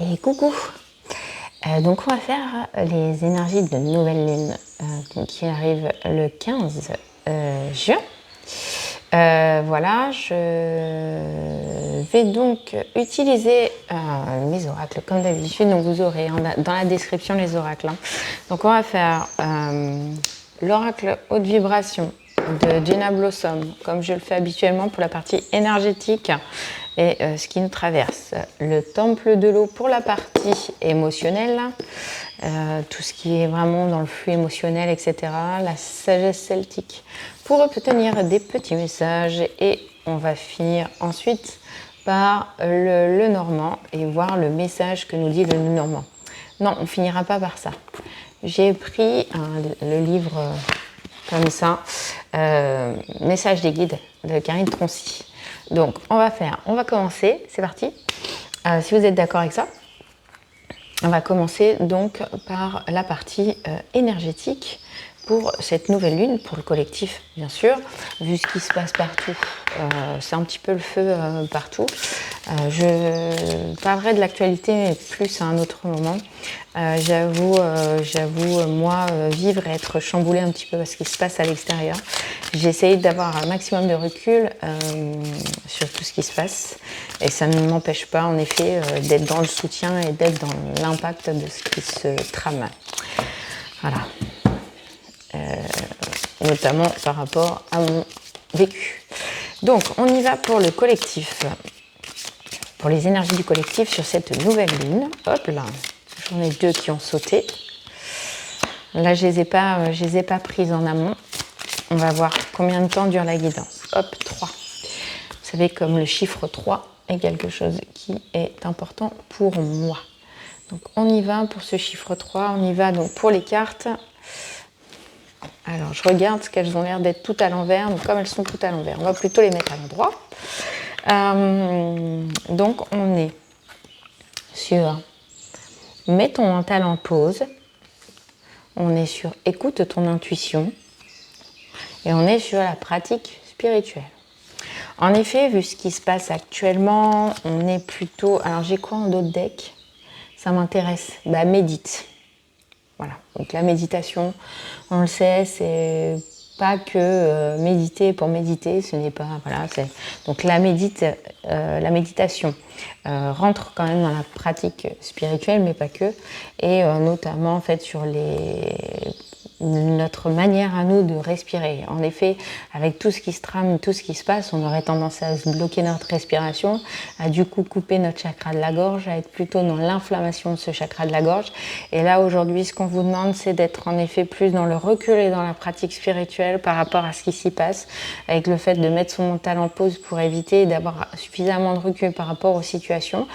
Et coucou. Donc on va faire les énergies de nouvelle lune qui arrive le 15 juin. Voilà, je vais donc utiliser mes oracles comme d'habitude. Donc vous aurez dans la description les oracles. Donc on va faire l'oracle haute vibration de Jenna Blossom, comme je le fais habituellement pour la partie énergétique et ce qui nous traverse. Le temple de l'eau pour la partie émotionnelle, tout ce qui est vraiment dans le flux émotionnel, etc. La sagesse celtique pour obtenir des petits messages, et on va finir ensuite par le normand et voir le message que nous dit le normand. Non, on ne finira pas par ça. J'ai pris le livre comme ça, Message des guides de Karine Troncy. Donc on va commencer, c'est parti. Si vous êtes d'accord avec ça, on va commencer donc par la partie énergétique pour cette nouvelle lune, pour le collectif bien sûr, vu ce qui se passe partout. C'est un petit peu le feu partout. Je parlerai de l'actualité, mais plus à un autre moment. J'avoue, moi, vivre et être chamboulée un petit peu par ce qui se passe à l'extérieur. J'ai essayé d'avoir un maximum de recul sur tout ce qui se passe, et ça ne m'empêche pas, en effet, d'être dans le soutien et d'être dans l'impact de ce qui se trame. Voilà. Notamment par rapport à mon vécu. Donc, on y va pour le collectif. Pour les énergies du collectif sur cette nouvelle lune. Hop là, j'en ai deux qui ont sauté. Là, je les ai pas prises en amont. On va voir combien de temps dure la guidance. Hop, 3. Vous savez, comme le chiffre 3 est quelque chose qui est important pour moi. Donc, on y va pour ce chiffre 3. On y va donc pour les cartes. Alors, je regarde ce qu'elles ont l'air d'être toutes à l'envers. Donc, comme elles sont toutes à l'envers, on va plutôt les mettre à l'endroit. Donc, on est sur mets ton mental en pause. On est sur écoute ton intuition. Et on est sur la pratique spirituelle. En effet, vu ce qui se passe actuellement, on est plutôt... Alors, j'ai quoi en d'autres decks? Ça m'intéresse. Médite. Voilà, donc la méditation, on le sait, c'est pas que méditer pour méditer, ce n'est pas... Voilà, donc la méditation rentre quand même dans la pratique spirituelle, mais pas que, et notamment en fait sur notre manière à nous de respirer. En effet, avec tout ce qui se trame, tout ce qui se passe, on aurait tendance à se bloquer notre respiration, à du coup couper notre chakra de la gorge, à être plutôt dans l'inflammation de ce chakra de la gorge. Et là, aujourd'hui, ce qu'on vous demande, c'est d'être en effet plus dans le recul et dans la pratique spirituelle par rapport à ce qui s'y passe, avec le fait de mettre son mental en pause pour éviter d'avoir suffisamment de recul par rapport aux situations,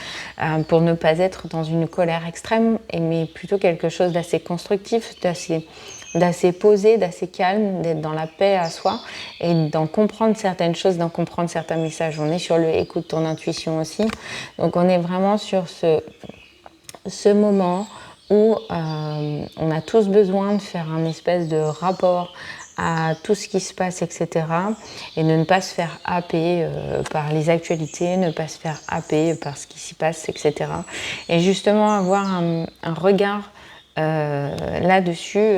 pour ne pas être dans une colère extrême, mais plutôt quelque chose d'assez constructif, d'assez posé, d'assez calme, d'être dans la paix à soi et d'en comprendre certaines choses, d'en comprendre certains messages. On est sur le écoute ton intuition aussi. Donc on est vraiment sur ce moment où on a tous besoin de faire un espèce de rapport à tout ce qui se passe, etc. Et de ne pas se faire happer par les actualités, ne pas se faire happer par ce qui s'y passe, etc. Et justement avoir un regard là-dessus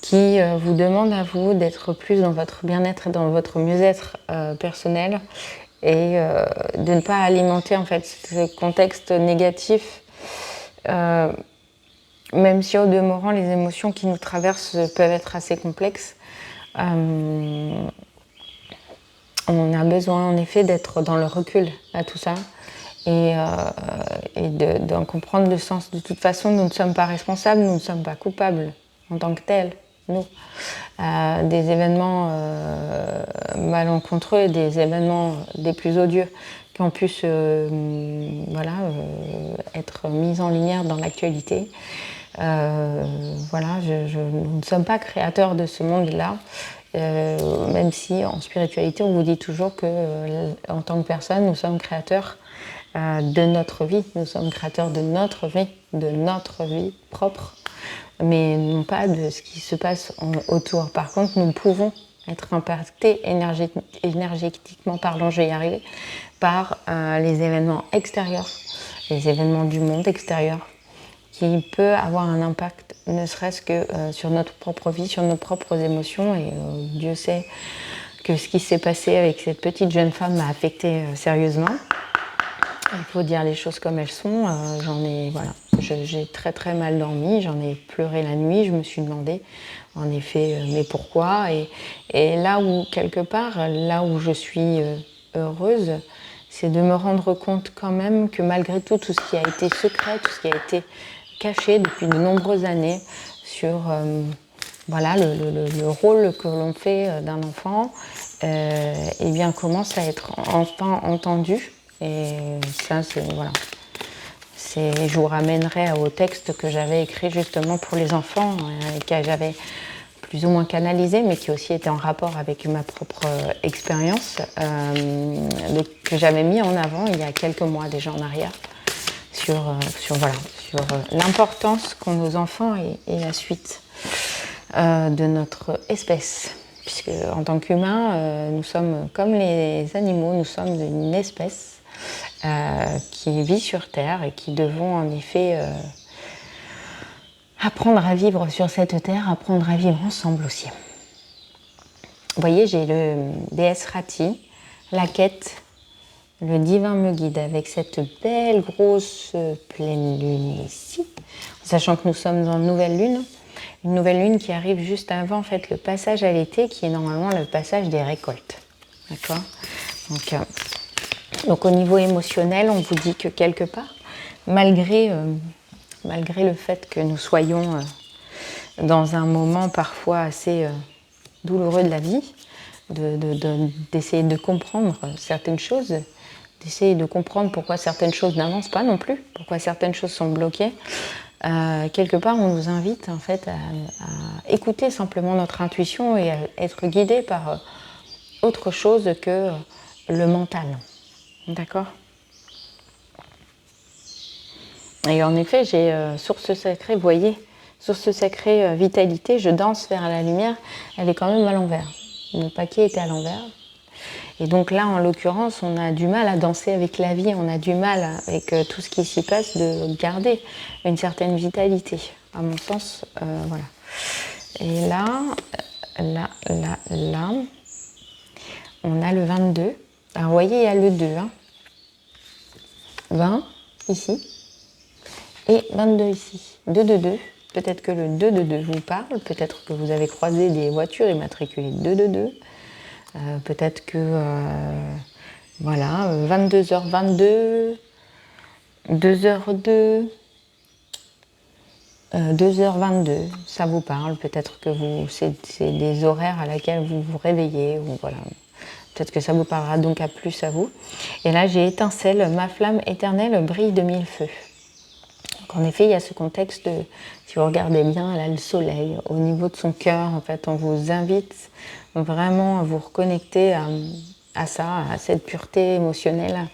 qui vous demande à vous d'être plus dans votre bien-être et dans votre mieux-être personnel, et de ne pas alimenter en fait ce contexte négatif, même si au demeurant les émotions qui nous traversent peuvent être assez complexes. On a besoin en effet d'être dans le recul à tout ça, et d'en comprendre le sens. De toute façon, nous ne sommes pas responsables, nous ne sommes pas coupables en tant que tels, nous. Des événements malencontreux, des événements des plus odieux qui ont pu être mis en lumière dans l'actualité. Nous ne sommes pas créateurs de ce monde-là. Même si en spiritualité, on vous dit toujours que en tant que personne, nous sommes créateurs de notre vie, nous sommes créateurs de notre vie propre, mais non pas de ce qui se passe autour. Par contre, nous pouvons être impactés énergétiquement parlant, je vais y arriver, par les événements extérieurs, les événements du monde extérieur, qui peut avoir un impact, ne serait-ce que sur notre propre vie, sur nos propres émotions. Et Dieu sait que ce qui s'est passé avec cette petite jeune femme m'a affectée sérieusement. Il faut dire les choses comme elles sont. J'ai très très mal dormi, j'en ai pleuré la nuit, je me suis demandé en effet mais pourquoi. Et là où quelque part, là où je suis heureuse, c'est de me rendre compte quand même que malgré tout, tout ce qui a été secret, tout ce qui a été caché depuis de nombreuses années sur le rôle que l'on fait d'un enfant, eh bien commence à être enfin entendu. Et ça, je vous ramènerai au texte que j'avais écrit justement pour les enfants, que j'avais plus ou moins canalisé, mais qui aussi était en rapport avec ma propre expérience, que j'avais mis en avant il y a quelques mois déjà en arrière, sur l'importance qu'ont nos enfants et la suite de notre espèce. Puisque en tant qu'humains, nous sommes comme les animaux, nous sommes une espèce qui vit sur Terre et qui devons en effet apprendre à vivre sur cette Terre, apprendre à vivre ensemble aussi. Vous voyez, j'ai le déesse Rati, la quête, le divin me guide avec cette belle grosse pleine lune ici, sachant que nous sommes dans une nouvelle lune qui arrive juste avant en fait, le passage à l'été, qui est normalement le passage des récoltes. D'accord ? Donc au niveau émotionnel, on vous dit que quelque part, malgré le fait que nous soyons dans un moment parfois assez douloureux de la vie, d'essayer de comprendre certaines choses, d'essayer de comprendre pourquoi certaines choses n'avancent pas non plus, pourquoi certaines choses sont bloquées, quelque part on nous invite en fait à écouter simplement notre intuition et à être guidé par autre chose que le mental. D'accord ? Et en effet, j'ai source sacrée, vous voyez, source sacrée vitalité, je danse vers la lumière, elle est quand même à l'envers. Le paquet était à l'envers. Et donc là, en l'occurrence, on a du mal à danser avec la vie, on a du mal avec tout ce qui s'y passe de garder une certaine vitalité, à mon sens. Voilà. Et là, on a le 22. Alors vous voyez, il y a le 2. Hein. 20 ici. Et 22 ici. 2 de 2. Peut-être que le 2 de 2 vous parle. Peut-être que vous avez croisé des voitures immatriculées 2 de 2. Peut-être que... 22h22. 2h02. 2h22. Ça vous parle. Peut-être que c'est des horaires à laquelle vous vous réveillez. Ou voilà. Peut-être que ça vous parlera donc à plus à vous. Et là, j'ai étincelle, ma flamme éternelle brille de mille feux. Donc en effet, il y a ce contexte, si vous regardez bien, là, le soleil, au niveau de son cœur, en fait, on vous invite vraiment à vous reconnecter à ça, à cette pureté émotionnelle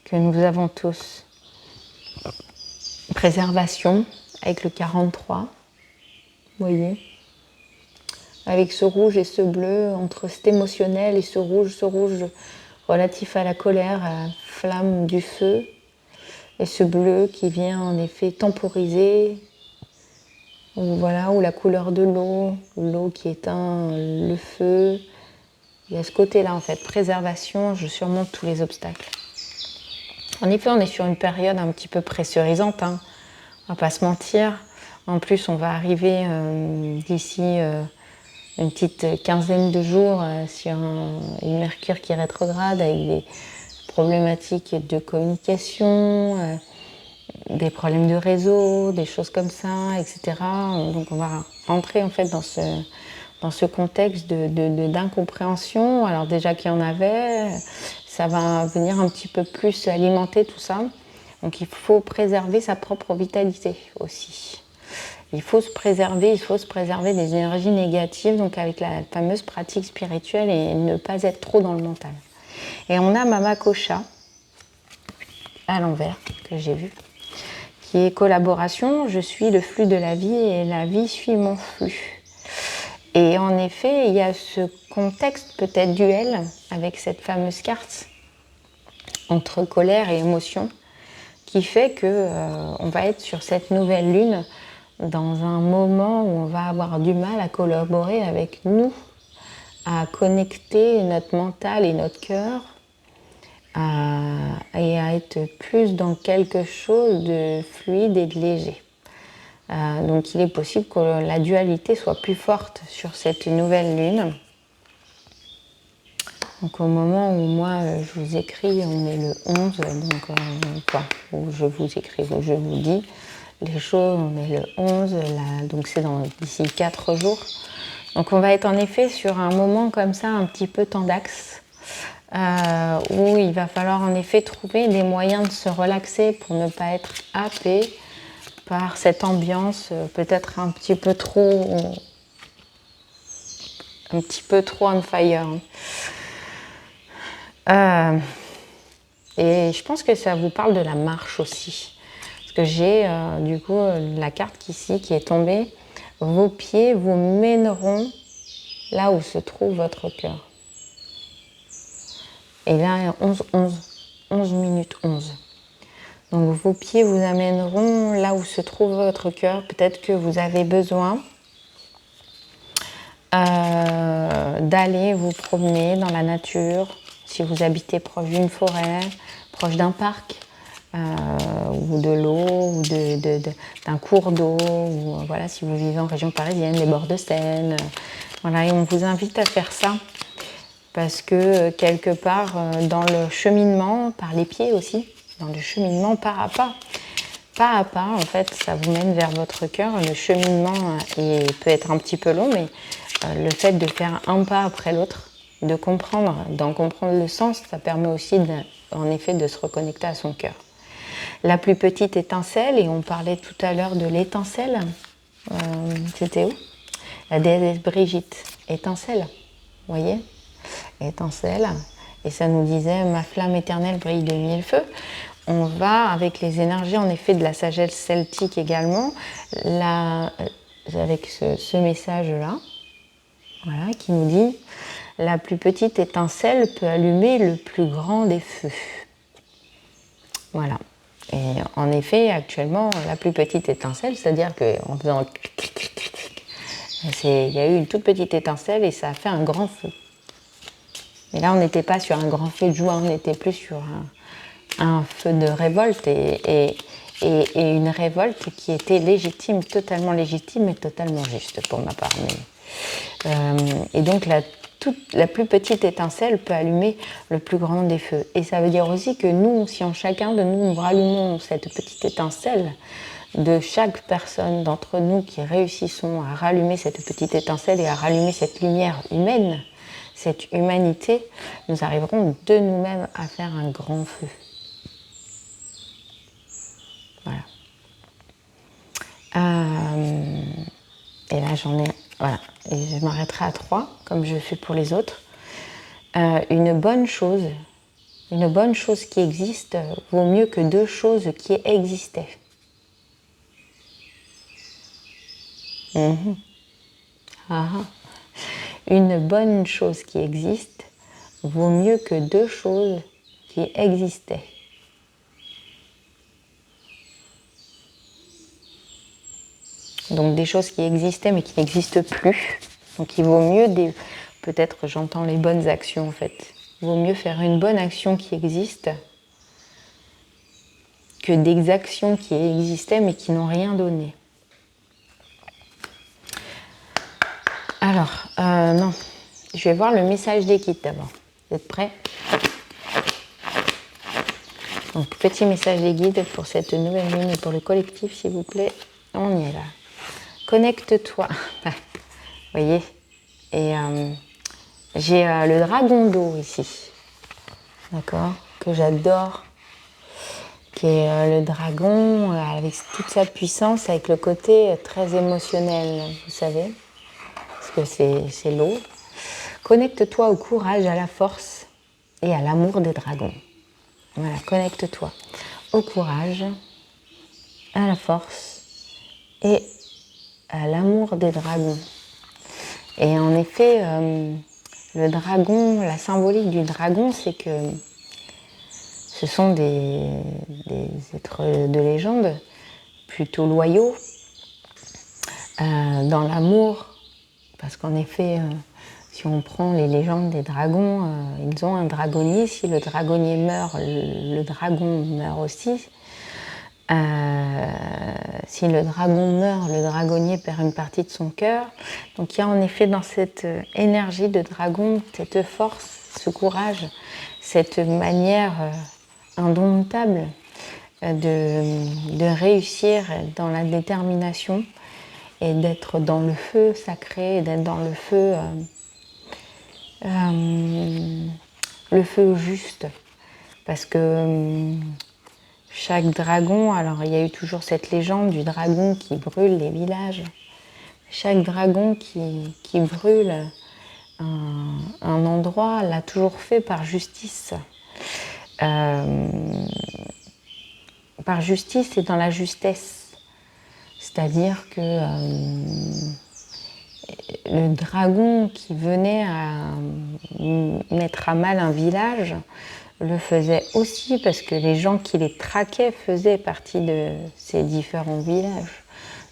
que nous avons tous. Préservation, avec le 43, vous voyez, avec ce rouge et ce bleu, entre cet émotionnel et ce rouge relatif à la colère, à la flamme du feu, et ce bleu qui vient en effet temporiser, ou la couleur de l'eau qui éteint le feu. Il y a ce côté-là en fait, préservation, je surmonte tous les obstacles. En effet, on est sur une période un petit peu pressurisante, hein. On va pas se mentir. En plus, on va arriver d'ici une petite quinzaine de jours sur une Mercure qui est rétrograde avec des problématiques de communication, des problèmes de réseau, des choses comme ça, etc. Donc on va rentrer en fait dans ce contexte d'incompréhension. Alors déjà qu'il y en avait, ça va venir un petit peu plus alimenter tout ça. Donc il faut préserver sa propre vitalité aussi. Il faut se préserver des énergies négatives, donc avec la fameuse pratique spirituelle et ne pas être trop dans le mental. Et on a Mama Kosha, à l'envers, que j'ai vu, qui est collaboration, je suis le flux de la vie et la vie suit mon flux. Et en effet, il y a ce contexte peut-être duel avec cette fameuse carte entre colère et émotion, qui fait que on va être sur cette nouvelle lune dans un moment où on va avoir du mal à collaborer avec nous, à connecter notre mental et notre cœur, et à être plus dans quelque chose de fluide et de léger. Donc il est possible que la dualité soit plus forte sur cette nouvelle lune. Donc au moment où moi je vous écris, on est le 11, donc où je vous écris, où je vous dis les choses, on est le 11, là, donc c'est d'ici 4 jours. Donc on va être en effet sur un moment comme ça, un petit peu tendax, où il va falloir en effet trouver des moyens de se relaxer pour ne pas être happé par cette ambiance peut-être un petit peu trop on fire. Et je pense que ça vous parle de la marche aussi. Parce que j'ai du coup la carte ici qui est tombée. Vos pieds vous mèneront là où se trouve votre cœur. Et là, 11 minutes 11. Donc vos pieds vous amèneront là où se trouve votre cœur. Peut-être que vous avez besoin d'aller vous promener dans la nature, si vous habitez proche d'une forêt, proche d'un parc, ou de l'eau, ou d'un cours d'eau, ou voilà, si vous vivez en région parisienne, les bords de Seine. Voilà, et on vous invite à faire ça, parce que quelque part, dans le cheminement, par les pieds aussi, dans le cheminement pas à pas, en fait, ça vous mène vers votre cœur. Le cheminement peut être un petit peu long, mais le fait de faire un pas après l'autre, d'en comprendre le sens, ça permet aussi en effet de se reconnecter à son cœur. La plus petite étincelle, et on parlait tout à l'heure de l'étincelle, c'était où? La déesse Brigitte, étincelle, vous voyez? Étincelle, et ça nous disait « ma flamme éternelle brille de mille feux ». On va, avec les énergies en effet de la sagesse celtique également, avec ce message-là, voilà, qui nous dit « la plus petite étincelle peut allumer le plus grand des feux ». Voilà. Et en effet, actuellement, la plus petite étincelle, c'est-à-dire qu'en faisant il y a eu une toute petite étincelle et ça a fait un grand feu. Mais là, on n'était pas sur un grand feu de joie, on était plus sur un feu de révolte et une révolte qui était légitime, totalement légitime et totalement juste pour ma part. Et donc la plus petite étincelle peut allumer le plus grand des feux. Et ça veut dire aussi que nous, si en chacun de nous, nous rallumons cette petite étincelle, de chaque personne d'entre nous qui réussissons à rallumer cette petite étincelle et à rallumer cette lumière humaine, cette humanité, nous arriverons de nous-mêmes à faire un grand feu. Voilà. Et là, voilà. Et je m'arrêterai à 3, comme je fais pour les autres. Une bonne chose qui existe vaut mieux que 2 choses qui existaient. Une bonne chose qui existe vaut mieux que 2 choses qui existaient. Donc des choses qui existaient mais qui n'existent plus. Donc il vaut mieux, peut-être j'entends les bonnes actions en fait. Il vaut mieux faire une bonne action qui existe que des actions qui existaient mais qui n'ont rien donné. Alors, non, je vais voir le message des guides d'abord. Vous êtes prêts? Donc, petit message des guides pour cette nouvelle lune et pour le collectif, s'il vous plaît. On y est là. Connecte-toi. Vous voyez? Et j'ai le dragon d'eau ici. D'accord? Que j'adore. Qui est le dragon avec toute sa puissance, avec le côté très émotionnel, vous savez? Parce que c'est l'eau. Connecte-toi au courage, à la force et à l'amour des dragons. Voilà, connecte-toi au courage, à la force et à l'amour des dragons. Et en effet, le dragon, la symbolique du dragon, c'est que ce sont des êtres de légende, plutôt loyaux, dans l'amour, parce qu'en effet, si on prend les légendes des dragons, ils ont un dragonnier. Si le dragonnier meurt, le dragon meurt aussi. Si le dragon meurt, le dragonnier perd une partie de son cœur. Donc il y a en effet dans cette énergie de dragon, cette force, ce courage, cette manière indomptable de réussir dans la détermination et d'être dans le feu sacré, d'être dans le feu juste. Parce que chaque dragon, alors il y a eu toujours cette légende du dragon qui brûle les villages. Chaque dragon qui brûle un endroit l'a toujours fait par justice. Par justice et dans la justesse. C'est-à-dire que le dragon qui venait à mettre à mal un village le faisait aussi parce que les gens qui les traquaient faisaient partie de ces différents villages.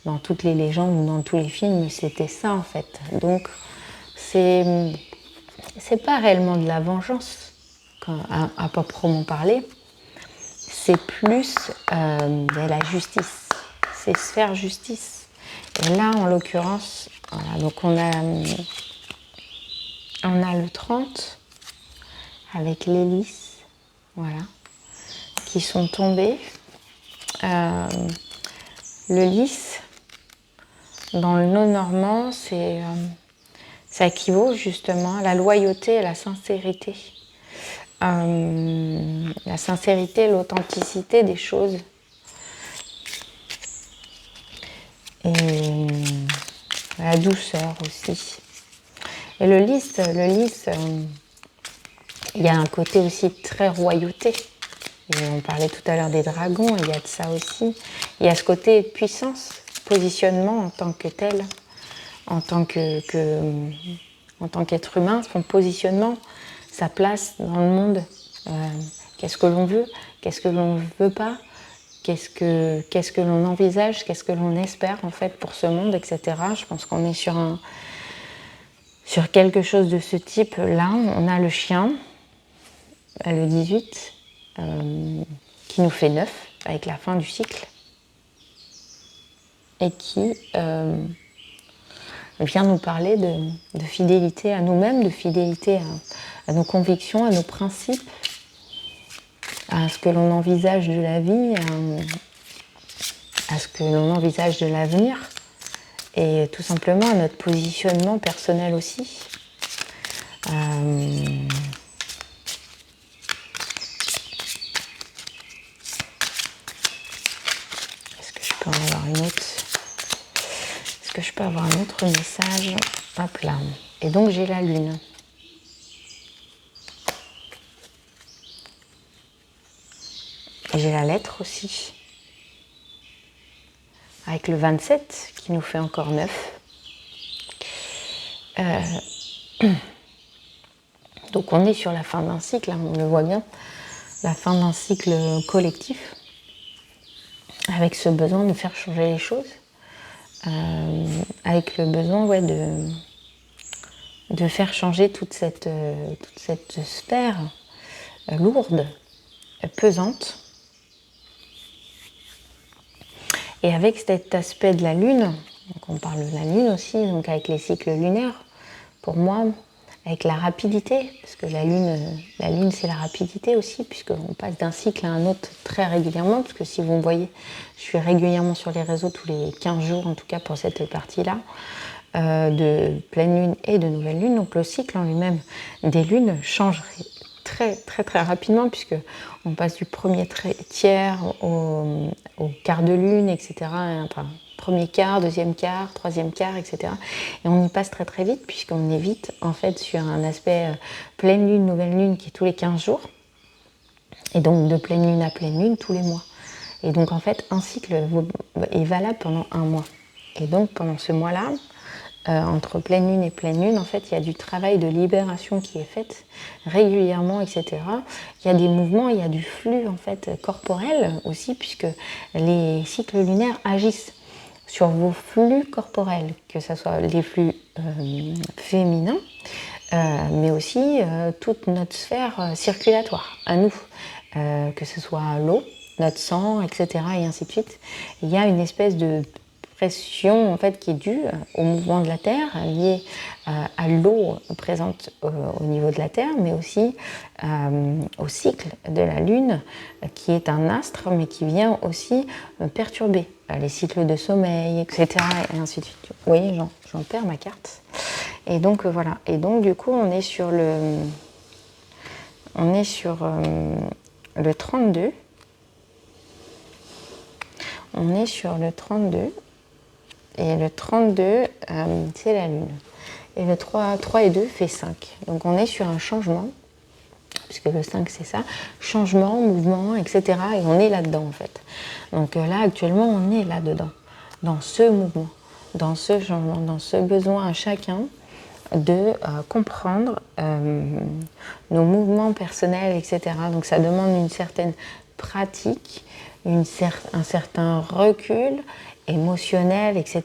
Dans toutes les légendes ou dans tous les films, c'était ça en fait. Donc c'est pas réellement de la vengeance, à proprement parler. C'est plus de la justice. C'est se faire justice. Et là, en l'occurrence, voilà, donc on a le 30 avec les lys, voilà, qui sont tombés. Le lys, dans le non-normand, ça équivaut justement à la loyauté et la sincérité. La sincérité, l'authenticité des choses. Et la douceur aussi. Et le lys, il y a un côté aussi très royauté. Et on parlait tout à l'heure des dragons, il y a de ça aussi. Il y a ce côté puissance, positionnement en tant que tel, en tant qu'être humain, son positionnement, sa place dans le monde. Qu'est-ce que l'on veut, qu'est-ce que l'on ne veut pas, qu'est-ce que l'on envisage, qu'est-ce que l'on espère en fait pour ce monde, etc. Je pense qu'on est sur quelque chose de ce type-là. On a le chien, le 18, qui nous fait 9 avec la fin du cycle et qui vient nous parler de fidélité à nous-mêmes, de fidélité à nos convictions, à nos principes, à ce que l'on envisage de la vie, à ce que l'on envisage de l'avenir et tout simplement à notre positionnement personnel aussi. Est-ce que je peux en avoir une autre ? Est-ce que je peux avoir un autre message ? Hop là. Et donc j'ai la lune. Et j'ai la lettre aussi. Avec le 27 qui nous fait encore 9. Donc on est sur la fin d'un cycle, hein, on le voit bien. La fin d'un cycle collectif. Avec ce besoin de faire changer les choses. Avec le besoin de faire changer toute cette sphère lourde, pesante. Et avec cet aspect de la Lune, donc on parle de la Lune aussi, donc avec les cycles lunaires, pour moi, avec la rapidité, parce que la Lune c'est la rapidité aussi, puisqu'on passe d'un cycle à un autre très régulièrement, parce que si vous me voyez, je suis régulièrement sur les réseaux tous les 15 jours, en tout cas pour cette partie-là, de pleine Lune et de nouvelle Lune, donc le cycle en lui-même des lunes change très très très rapidement, puisque on passe du premier tiers au quart de lune, etc. Enfin, premier quart, deuxième quart, troisième quart, etc. Et on y passe très très vite, puisqu'on est vite en fait sur un aspect pleine lune, nouvelle lune qui est tous les 15 jours, et donc de pleine lune à pleine lune tous les mois. Et donc en fait un cycle est valable pendant un mois. Et donc pendant ce mois-là, entre pleine lune et pleine lune, en fait, il y a du travail de libération qui est fait régulièrement, etc. Il y a des mouvements, il y a du flux en fait corporel aussi, puisque les cycles lunaires agissent sur vos flux corporels, que ce soit les flux féminins, mais aussi toute notre sphère circulatoire à nous, que ce soit l'eau, notre sang, etc. et ainsi de suite. Il y a une espèce de pression en fait qui est due au mouvement de la Terre, liée à l'eau présente au niveau de la Terre, mais aussi au cycle de la Lune, qui est un astre, mais qui vient aussi perturber les cycles de sommeil, etc. et ainsi de suite. Vous voyez, j'en perds ma carte. Et donc voilà. Et donc du coup, on est sur le 32. On est sur le 32. Et le 32, c'est la Lune. Et le 3 et 2 fait 5. Donc on est sur un changement, puisque le 5 c'est ça, changement, mouvement, etc. Et on est là-dedans en fait. Donc là actuellement on est là-dedans, dans ce mouvement, dans ce changement, dans ce besoin à chacun de comprendre nos mouvements personnels, etc. Donc ça demande une certaine pratique, un certain recul émotionnel, etc.,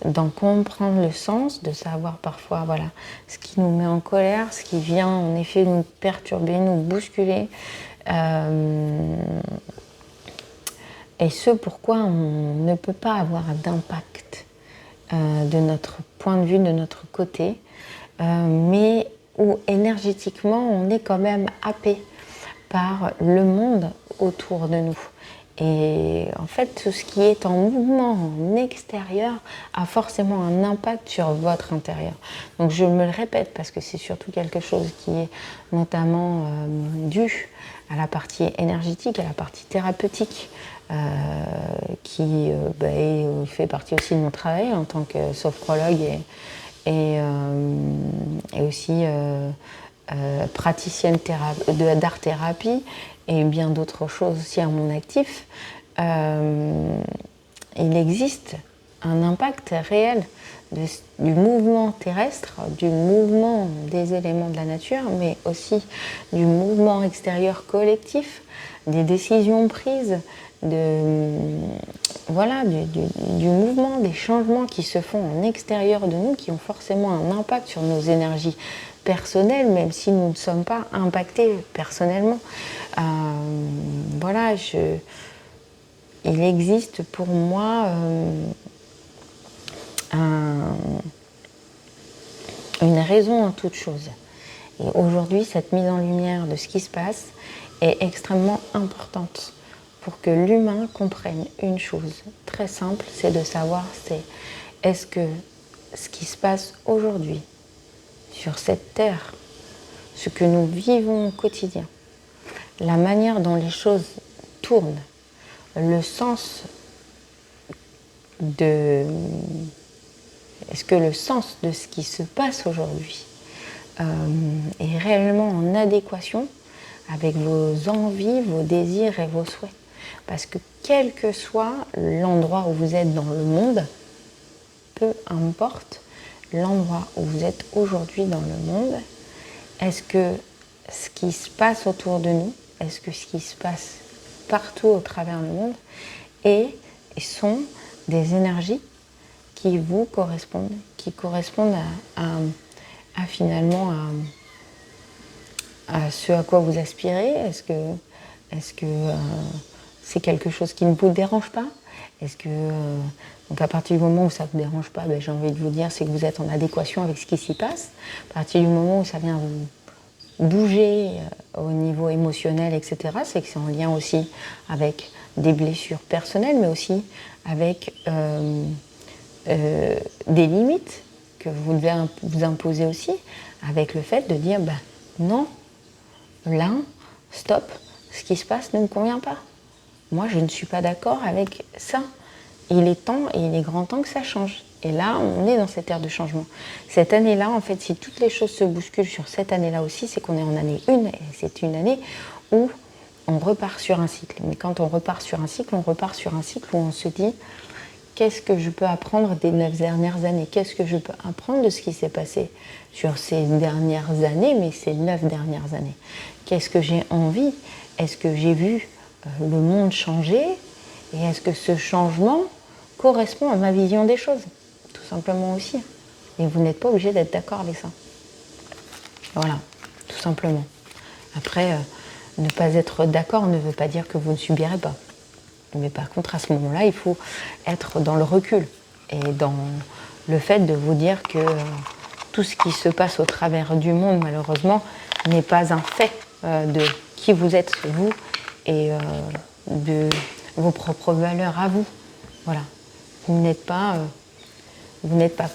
d'en comprendre le sens, de savoir parfois voilà, ce qui nous met en colère, ce qui vient en effet nous perturber, nous bousculer, et ce pourquoi on ne peut pas avoir d'impact de notre point de vue, de notre côté, mais où énergétiquement on est quand même happé par le monde autour de nous. Et en fait, tout ce qui est en mouvement en extérieur a forcément un impact sur votre intérieur. Donc je me le répète parce que c'est surtout quelque chose qui est notamment dû à la partie énergétique, à la partie thérapeutique, qui fait partie aussi de mon travail en tant que sophrologue et aussi praticienne d'art-thérapie et bien d'autres choses aussi à mon actif. Il existe un impact réel du mouvement terrestre, du mouvement des éléments de la nature, mais aussi du mouvement extérieur collectif, des décisions prises, du mouvement, des changements qui se font en extérieur de nous, qui ont forcément un impact sur nos énergies personnelles, même si nous ne sommes pas impactés personnellement. Il existe pour moi une raison en toute chose. Et aujourd'hui, cette mise en lumière de ce qui se passe est extrêmement importante pour que l'humain comprenne une chose très simple, c'est de savoir est-ce que ce qui se passe aujourd'hui sur cette terre, ce que nous vivons au quotidien, la manière dont les choses tournent, le sens est-ce que le sens de ce qui se passe aujourd'hui est réellement en adéquation avec vos envies, vos désirs et vos souhaits? Parce que quel que soit l'endroit où vous êtes dans le monde, peu importe l'endroit où vous êtes aujourd'hui dans le monde, est-ce que ce qui se passe autour de nous, est-ce que ce qui se passe partout au travers le monde sont des énergies qui vous correspondent, qui correspondent à finalement à ce à quoi vous aspirez? Est-ce que c'est quelque chose qui ne vous dérange pas? Est-ce que donc à partir du moment où ça ne vous dérange pas, j'ai envie de vous dire, c'est que vous êtes en adéquation avec ce qui s'y passe. À partir du moment où ça vient vous bouger au niveau émotionnel, etc., c'est que c'est en lien aussi avec des blessures personnelles, mais aussi avec des limites que vous devez vous imposer aussi, avec le fait de dire non, là, stop, ce qui se passe ne me convient pas. Moi, je ne suis pas d'accord avec ça. Il est temps et il est grand temps que ça change. Et là, on est dans cette ère de changement. Cette année-là, en fait, si toutes les choses se bousculent sur cette année-là aussi, c'est qu'on est en année 1, et c'est une année où on repart sur un cycle. Mais quand on repart sur un cycle, on repart sur un cycle où on se dit qu'est-ce que je peux apprendre des 9 dernières années? Qu'est-ce que je peux apprendre de ce qui s'est passé sur ces dernières années, mais ces 9 dernières années? Qu'est-ce que j'ai envie? Est-ce que j'ai vu le monde changer? Et est-ce que ce changement correspond à ma vision des choses? Tout simplement aussi. Et vous n'êtes pas obligé d'être d'accord avec ça. Voilà, tout simplement. Après, ne pas être d'accord ne veut pas dire que vous ne subirez pas. Mais par contre, à ce moment-là, il faut être dans le recul et dans le fait de vous dire que tout ce qui se passe au travers du monde, malheureusement, n'est pas un fait de qui vous êtes, vous, et de vos propres valeurs à vous. Voilà. Vous n'êtes pas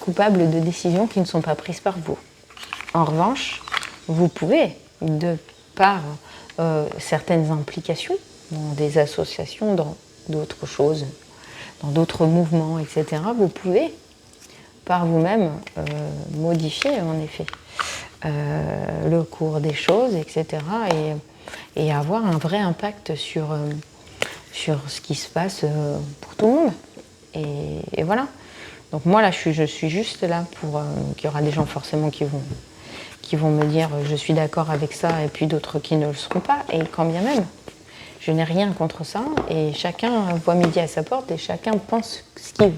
coupable de décisions qui ne sont pas prises par vous. En revanche, vous pouvez, de par certaines implications dans des associations, dans d'autres choses, dans d'autres mouvements, etc., vous pouvez, par vous-même, modifier, en effet, le cours des choses, etc., et avoir un vrai impact sur ce qui se passe pour tout le monde. Et voilà. Donc moi, là, je suis juste là pour... il y aura des gens, forcément, qui vont me dire « je suis d'accord avec ça » et puis d'autres qui ne le seront pas. Et quand bien même, je n'ai rien contre ça. Et chacun voit midi à sa porte et chacun pense ce qu'il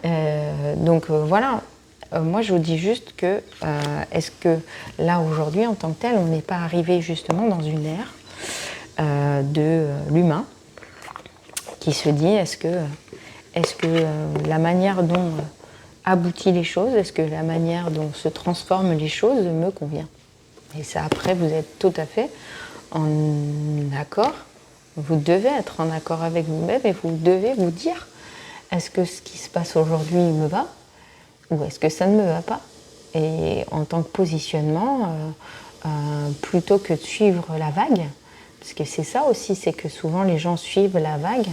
veut. Donc voilà. Moi, je vous dis juste que est-ce que là, aujourd'hui, en tant que tel, on n'est pas arrivé justement dans une ère de l'humain qui se dit est-ce que la manière dont aboutit les choses, est-ce que la manière dont se transforment les choses me convient? Et ça, après, vous êtes tout à fait en accord. Vous devez être en accord avec vous-même et vous devez vous dire est-ce que ce qui se passe aujourd'hui me va ou est-ce que ça ne me va pas? Et en tant que positionnement, plutôt que de suivre la vague, parce que c'est ça aussi, c'est que souvent les gens suivent la vague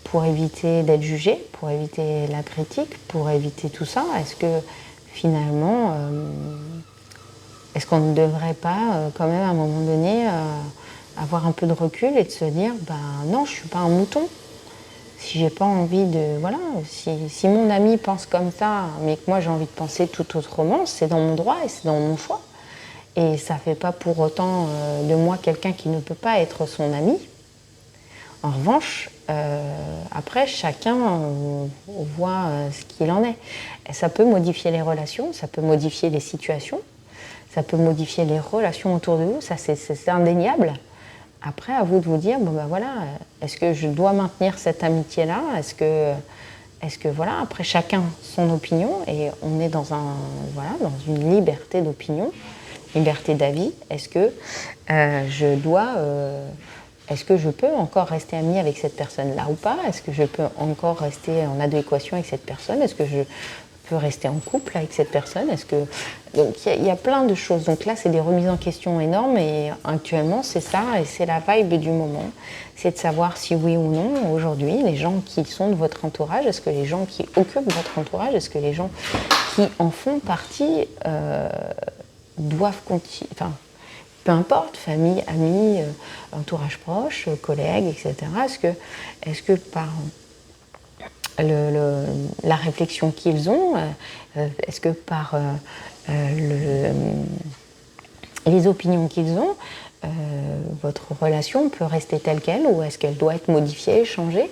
pour éviter d'être jugés, pour éviter la critique, pour éviter tout ça. Est-ce que finalement, est-ce qu'on ne devrait pas quand même à un moment donné avoir un peu de recul et de se dire ben non, je ne suis pas un mouton. Si j'ai pas envie de... Voilà, si mon ami pense comme ça, mais que moi j'ai envie de penser tout autrement, c'est dans mon droit et c'est dans mon choix. Et ça ne fait pas pour autant de moi quelqu'un qui ne peut pas être son ami. En revanche, après, chacun voit ce qu'il en est. Et ça peut modifier les relations, ça peut modifier les situations, ça peut modifier les relations autour de vous, ça c'est indéniable. Après, à vous de vous dire, bon ben voilà, est-ce que je dois maintenir cette amitié-là? Est-ce que voilà, après chacun son opinion et on est dans dans une liberté d'opinion, liberté d'avis. Est-ce que est-ce que je peux encore rester amie avec cette personne-là ou pas? Est-ce que je peux encore rester en adéquation avec cette personne? Est-ce que je peux rester en couple avec cette personne? Donc il y a plein de choses. Donc là, c'est des remises en question énormes et actuellement, c'est ça et c'est la vibe du moment. C'est de savoir si oui ou non, aujourd'hui, les gens qui sont de votre entourage, est-ce que les gens qui occupent votre entourage, est-ce que les gens qui en font partie doivent continuer, enfin, peu importe, famille, amis, entourage proche, collègues, etc. Est-ce que par la réflexion qu'ils ont, est-ce que par les opinions qu'ils ont, votre relation peut rester telle qu'elle ou est-ce qu'elle doit être modifiée, changée?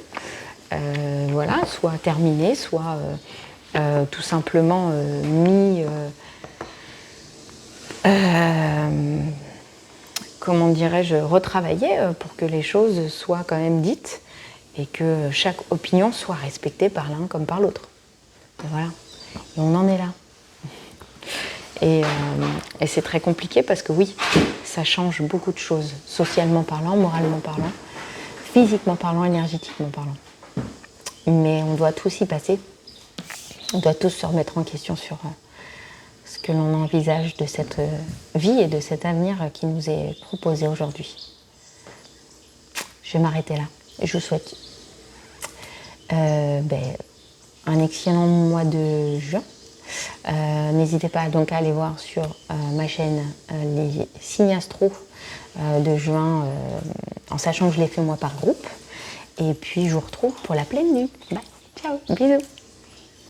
Voilà, soit terminée, soit tout simplement mis... comment dirais-je, retravailler pour que les choses soient quand même dites et que chaque opinion soit respectée par l'un comme par l'autre. Et voilà, et on en est là. Et c'est très compliqué parce que oui, ça change beaucoup de choses, socialement parlant, moralement parlant, physiquement parlant, énergétiquement parlant. Mais on doit tous y passer, on doit tous se remettre en question sur ce que l'on envisage de cette vie et de cet avenir qui nous est proposé aujourd'hui. Je vais m'arrêter là. Je vous souhaite un excellent mois de juin. N'hésitez pas donc à aller voir sur ma chaîne les signes astro de juin, en sachant que je les fais moi par groupe. Et puis je vous retrouve pour la pleine lune. Bye. Ciao, bisous.